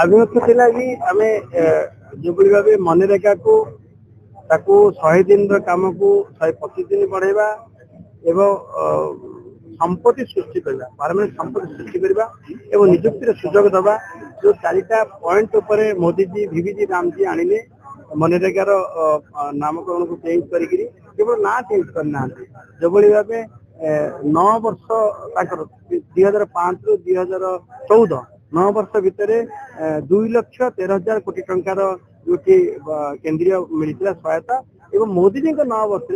ଆଭିମୁଖ୍ୟ ଥିଲା କି ଆମେ ଯେଭଳି ଭାବେ ମନରେଗାକୁ ତାକୁ 100 ଦିନର କାମକୁ 125 ଦିନ ବଢେଇବା ଏବଂ ସମ୍ପତ୍ତି ସୃଷ୍ଟି କରିବା, ପାରମାନେଣ୍ଟ ସମ୍ପତ୍ତି ସୃଷ୍ଟି କରିବା ଏବଂ ନିଯୁକ୍ତିର ସୁଯୋଗ ଦେବା। जो 4टा पॉइंट ଉପରେ ମୋଦିଜୀ ଭିଭିଜି ରାମଜୀ ଆଣିଲେ ମନରେଗାର ନାମକରଣ को चेंज करी केवल ना चेंज करना जोभଳି भावे 9 वर्ष 2005 ରୁ 2014 9 वर्ष भितर 2,13,000 कोटी टंकार गोटे केंद्रीय मिलता सहायता एवं मोदीजी 9 वर्ष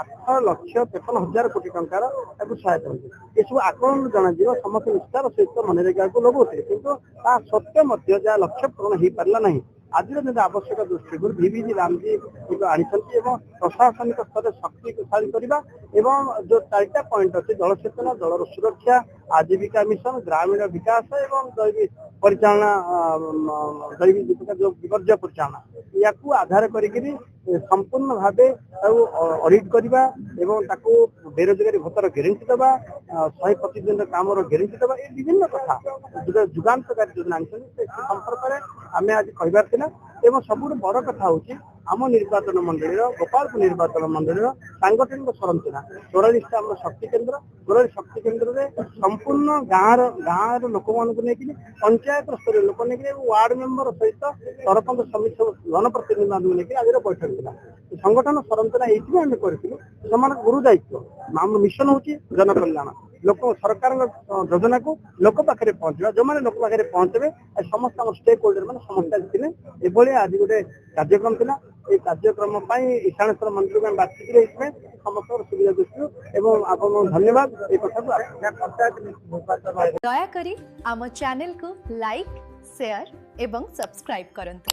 8,53,000 कोटी टंकार सहायता होती ये सब आकलन जन समस्त निष्ठार सहित मनरेगा को लगुते किंतु सत्य जहाँ लक्ष्य पूरण हो पारा ना आज आवश्यक दृष्टि भिभिजी रामजी आनी प्रशासनिक स्तर शक्तिशाली करने जो 4टा पॉइंट अच्छे जलसेचन जलर सुरक्षा आजीविका मिशन ग्रामीण विकास एवं दैविक परिचालना दैविक जो विपर्य परिचालना या आधार करी संपूर्ण भाव ऑडिट करवा बेरोजगारी भत्तार ग्यारंटी देवा 125 दिन काम ग्यारंटी देवा ये विभिन्न कथा जुगान्तकारी योजना संपर्क में आम आज कहबार एवं सबुठ बड़ कथा हूँ आम निर्वाचन मंडल गोपालपुर निर्वाचन मंडल सांगठनिक संरचना 44टा आम शक्ति केन्द्र 44 शक्ति केन्द्र में संपूर्ण गाँव लोक नहीं पंचायत स्तर लोक नहीं वार्ड मेंबर सहित सरपंच समिति जनप्रतिनिधि नहीं आज बैठक था संगठन संरचना ये आम कर गुरु दायित्व आम मिशन हूँ जनकल्याण लोक सरकार योजना को लोक पाखे पहुंचा जो मैंने लोक पाखे पहुंचे समस्त स्टेक होल्डर मैंने समस्या ये आज गोटे कार्यक्रम था ये कार्यक्रम ईशानेश्वर मंदिर में बातचीत समस्त सुविधा दृष्टि एवं धन्यवाद ये कथा दयाकरी आम चैनल को लाइक शेयर एवं सब्सक्राइब करंतु।